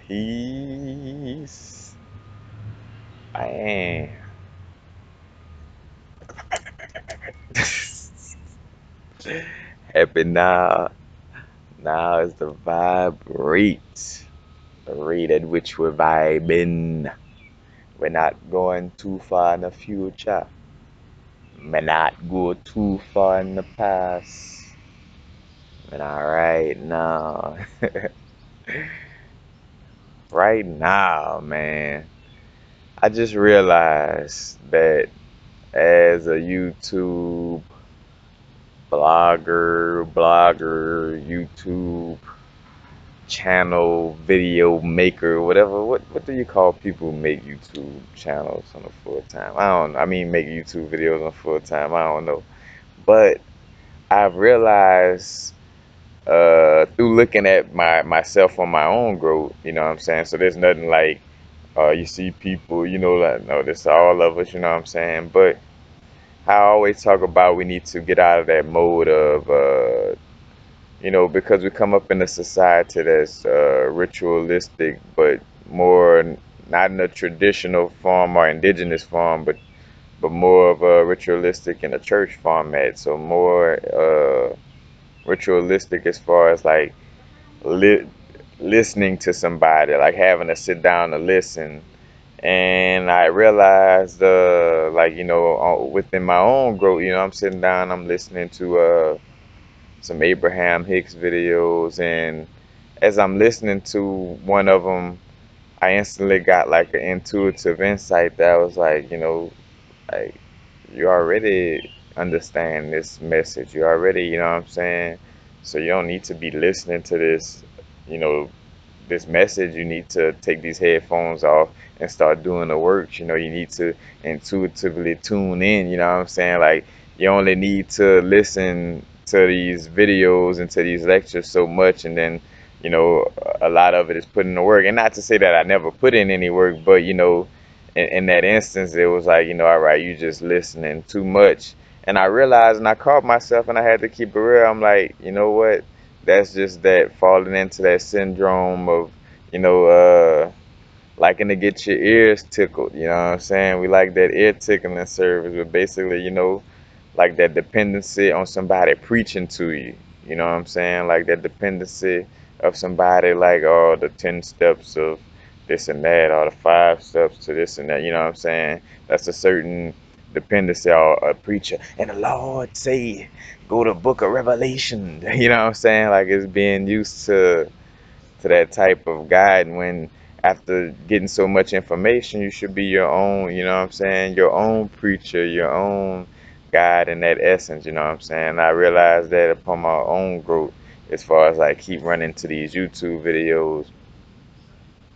Peace. Man. Happy now. Now is the vibrate. The rate at which we're vibing. We're not going too far in the future. May not go too far in the past. But alright now. Right now, man. I just realized that as a YouTube channel, video maker, whatever. What do you call people who make YouTube channels on a full time? I don't. I mean, make YouTube videos on full time. I don't know. But I've realized through looking at myself on my own growth, you know what I'm saying? So there's nothing like you see people, like no, this is all of us, you know what I'm saying? But I always talk about we need to get out of that mode of because we come up in a society that's ritualistic, but more not in a traditional form or indigenous form, but more of a ritualistic in a church format. So more ritualistic as far as like li listening to somebody, like having to sit down to listen. And I realized, like within my own growth, I'm sitting down, I'm listening to some Abraham Hicks videos, and as I'm listening to one of them, I instantly got like an intuitive insight that was like, like you already understand this message. You already, you know what I'm saying? So you don't need to be listening to you know, this message. You need to take these headphones off and start doing the work. You need to intuitively tune in, you know what I'm saying? Like you only need to listen to these videos and to these lectures so much, and then a lot of it is putting the work. And not to say that I never put in any work, but in that instance, it was like, all right, you just listening too much. And I realized, and I caught myself, and I had to keep it real. I'm like, you know what? That's just that falling into that syndrome of, you know, uh, liking to get your ears tickled. You know what I'm saying? We like that ear tickling service, but basically, like that dependency on somebody preaching to you. You know what I'm saying? Like that dependency of somebody, like, oh, the 10 steps of this and that, or the 5 steps to this and that. You know what I'm saying? That's a certain dependency, or a preacher. And the Lord say, go to Book of Revelation. You know what I'm saying? Like it's being used to that type of guide, when after getting so much information, you should be your own, you know what I'm saying, your own preacher, your own guide in that essence, you know what I'm saying. I realized that upon my own growth, as far as like keep running to these YouTube videos.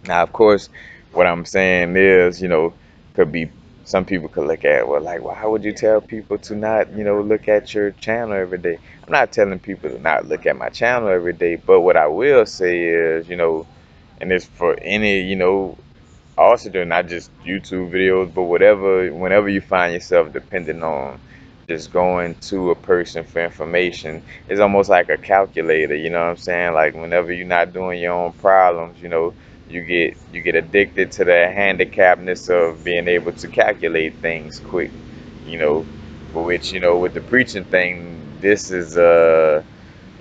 Now, of course, what I'm saying is, could be, some people could look at, well, like, why would you tell people to not, look at your channel every day? I'm not telling people to not look at my channel every day, but what I will say is, and it's for any, also doing not just YouTube videos, but whatever, whenever you find yourself depending on just going to a person for information, it's almost like a calculator, you know what I'm saying? Like whenever you're not doing your own problems, you get addicted to the handicapness of being able to calculate things quick, you know, for which, with the preaching thing, this is a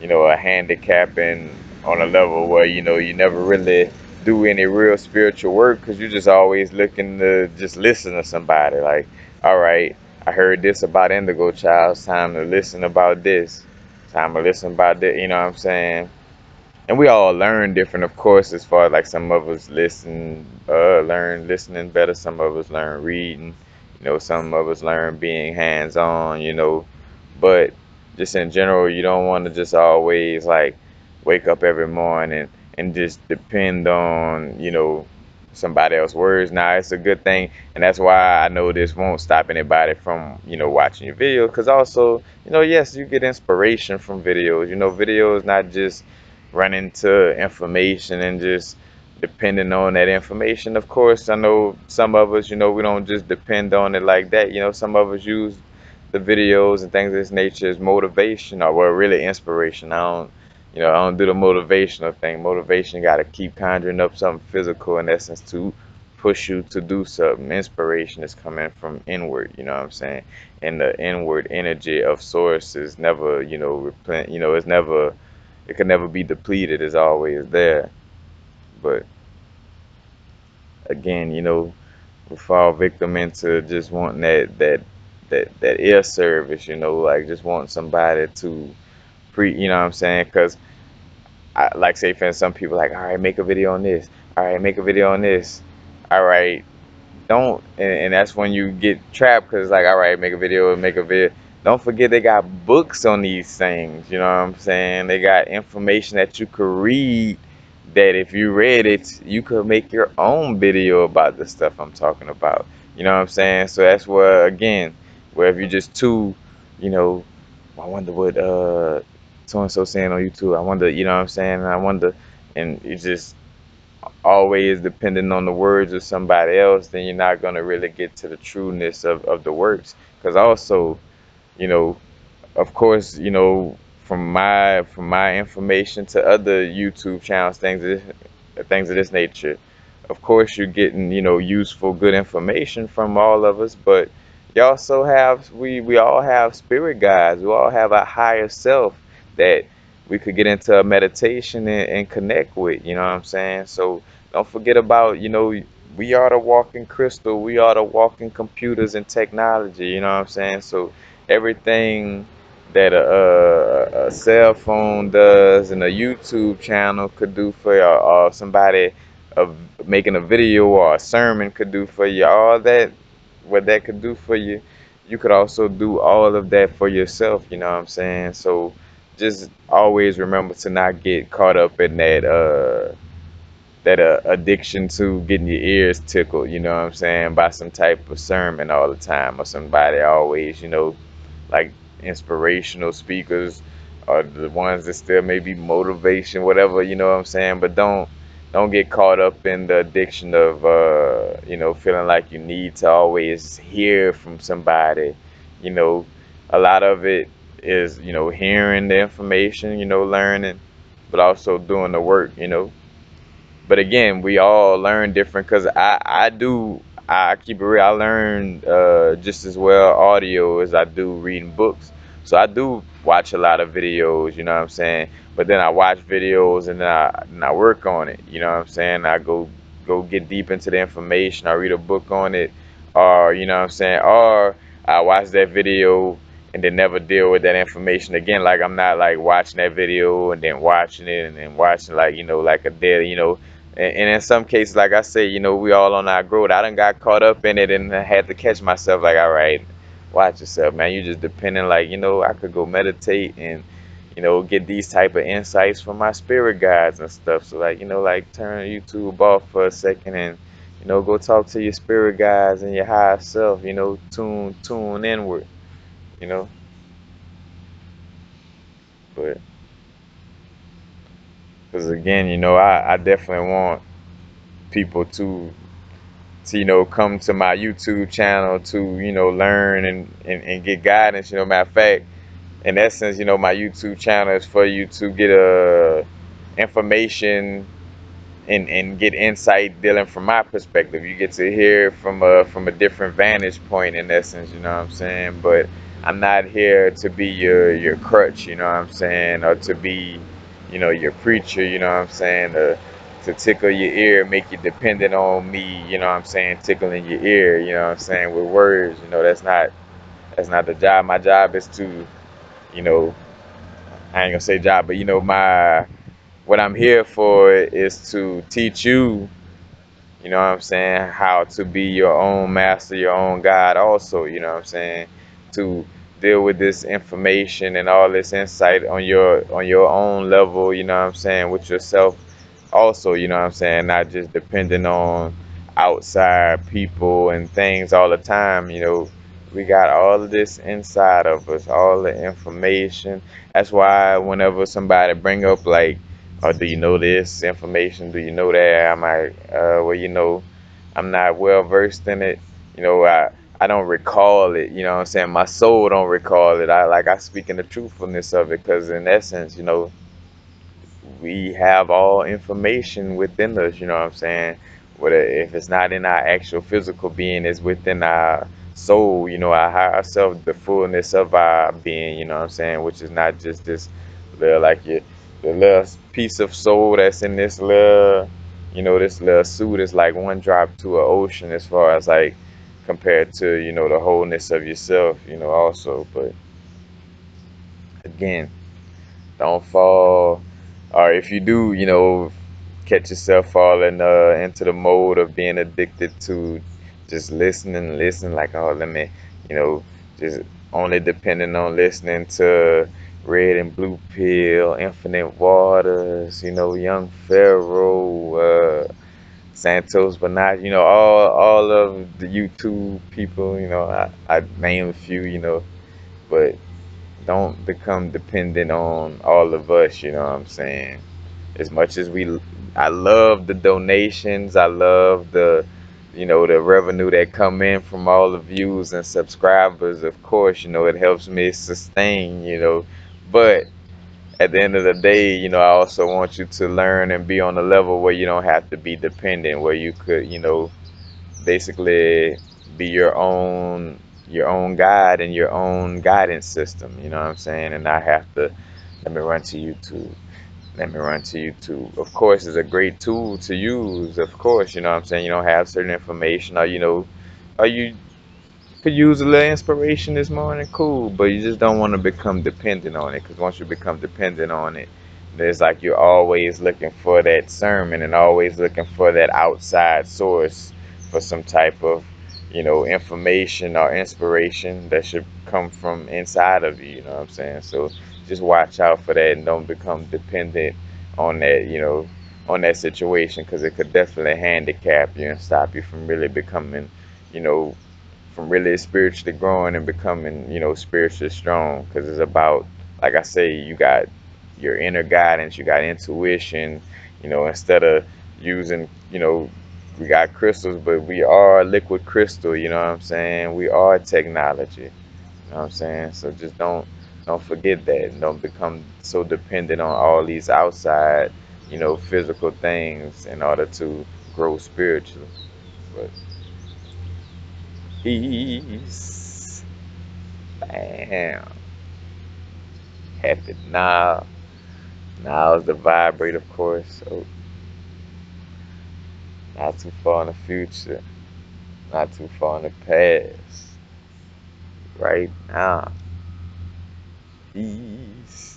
handicap, and on a level where you never really do any real spiritual work, because you're just always looking to just listen to somebody. Like, all right, I heard this about Indigo Child. It's time to listen about this. Time to listen about that. You know what I'm saying? And we all learn different, of course, as far as like some of us learn listening better. Some of us learn reading. Some of us learn being hands-on. But just in general, you don't want to just always like wake up every morning and just depend on, somebody else's words. Now, it's a good thing, and that's why I know this won't stop anybody from, watching your videos. Because also, yes, you get inspiration from videos. Videos not just running to information and just depending on that information. Of course, I know some of us, we don't just depend on it like that. Some of us use the videos and things of this nature as motivation, or well, really inspiration. I don't, You know, I don't do the motivational thing. Motivation got to keep conjuring up something physical in essence to push you to do something. Inspiration is coming from inward, you know what I'm saying? And the inward energy of source is never, it's never, it can never be depleted. It's always there. But again, we fall victim into just wanting that ear service, like just wanting somebody to you know what I'm saying? Because like say for instance, some people like, all right, make a video on this. All right, make a video on this. All right, don't, and that's when you get trapped because like, all right, make a video. Don't forget they got books on these things. You know what I'm saying? They got information that you could read. That if you read it, you could make your own video about the stuff I'm talking about. You know what I'm saying? So that's where again, where if you're just too, you know, I wonder what so and so saying on YouTube. I wonder, you know what I'm saying? I wonder, and it's just always depending on the words of somebody else, then you're not gonna really get to the trueness of the works. Because also, you know, of course, from my information to other YouTube channels, things of this nature. Of course, you're getting useful, good information from all of us, but you also have we all have spirit guides. We all have a higher self that we could get into a meditation and connect with. You know what I'm saying? So don't forget about we are the walking crystal. We are the walking computers and technology. You know what I'm saying? So everything that a cell phone does and a YouTube channel could do for you, or somebody of making a video or a sermon could do for you, all that, what that could do for you, you could also do all of that for yourself, you know what I'm saying? So just always remember to not get caught up in that addiction to getting your ears tickled, you know what I'm saying, by some type of sermon all the time, or somebody always, like inspirational speakers or the ones that still maybe motivation, whatever, you know what I'm saying? But don't get caught up in the addiction of feeling like you need to always hear from somebody. You know, a lot of it is, hearing the information, learning, but also doing the work. But again, we all learn different because I keep it real. I learn just as well audio as I do reading books. So I do watch a lot of videos, you know what I'm saying? But then I watch videos and then I work on it, you know what I'm saying? I go get deep into the information. I read a book on it, or you know what I'm saying? Or I watch that video and then never deal with that information again. Like I'm not like watching that video and then watching it and then watching like like a daily, and in some cases, like I say, we all on our growth. I done got caught up in it and I had to catch myself like, all right, watch yourself, man. You just depending like, I could go meditate and, get these type of insights from my spirit guides and stuff. So like, like turn YouTube off for a second and, go talk to your spirit guides and your higher self, tune inward, you know. But because again, I definitely want people to come to my YouTube channel to learn and get guidance. Matter of fact, in essence, my YouTube channel is for you to get information and get insight dealing from my perspective. You get to hear from a different vantage point in essence, you know what I'm saying? But I'm not here to be your crutch, you know what I'm saying, or to be, your preacher, you know what I'm saying, to tickle your ear, make you dependent on me, you know what I'm saying, tickling your ear, you know what I'm saying, with words, that's not the job. My job is to, you know, I ain't gonna say job, but my what I'm here for is to teach you, you know what I'm saying, how to be your own master, your own God also, you know what I'm saying, to deal with this information and all this insight on your own level, you know what I'm saying, with yourself also, you know what I'm saying, not just depending on outside people and things all the time, we got all of this inside of us, all the information. That's why whenever somebody bring up like, or do you know this information? Do you know that? I'm like, well, I'm not well versed in it. I don't recall it. You know what I'm saying? My soul don't recall it. I speak in the truthfulness of it because in essence, we have all information within us, you know what I'm saying? Whether if it's not in our actual physical being, it's within our soul, you know, our higher self, the fullness of our being, you know what I'm saying? Which is not just this little like your the little piece of soul that's in this little, you know, this little suit is like one drop to an ocean as far as like compared to, you know, the wholeness of yourself, you know, also. But again, don't fall, or if you do, you know, catch yourself falling into the mode of being addicted to just listening, like, oh, let me, you know, just only depending on listening to Red and Blue Pill, Infinite Waters, you know, Young Pharaoh, Santos Bernard, you know, all of the YouTube people, you know, I name a few, you know, but don't become dependent on all of us, you know what I'm saying? As much as I love the donations, I love the, you know, the revenue that come in from all the views and subscribers. Of course, you know, it helps me sustain, you know, but at the end of the day, you know, I also want you to learn and be on a level where you don't have to be dependent, where you could, you know, basically be your own guide and your own guidance system, you know what I'm saying? And I have to let me run to YouTube. Let me run to YouTube. Of course, it's a great tool to use. Of course, you know what I'm saying? You don't have certain information, or you know, or you could use a little inspiration this morning, cool, but you just don't want to become dependent on it, because once you become dependent on it, there's like you're always looking for that sermon and always looking for that outside source for some type of, you know, information or inspiration that should come from inside of you, you know what I'm saying? So just watch out for that and don't become dependent on that, you know, on that situation, because it could definitely handicap you and stop you from really becoming, you know, from really spiritually growing and becoming, you know, spiritually strong. Because it's about, like I say, you got your inner guidance, you got intuition, you know, instead of using, you know, we got crystals, but we are liquid crystal, you know what I'm saying? We are technology, you know what I'm saying? So just don't forget that, and don't become so dependent on all these outside, you know, physical things in order to grow spiritually. But peace. Bam. Happy now. Now is the vibrate, of course. So not too far in the future. Not too far in the past. Right now. Peace.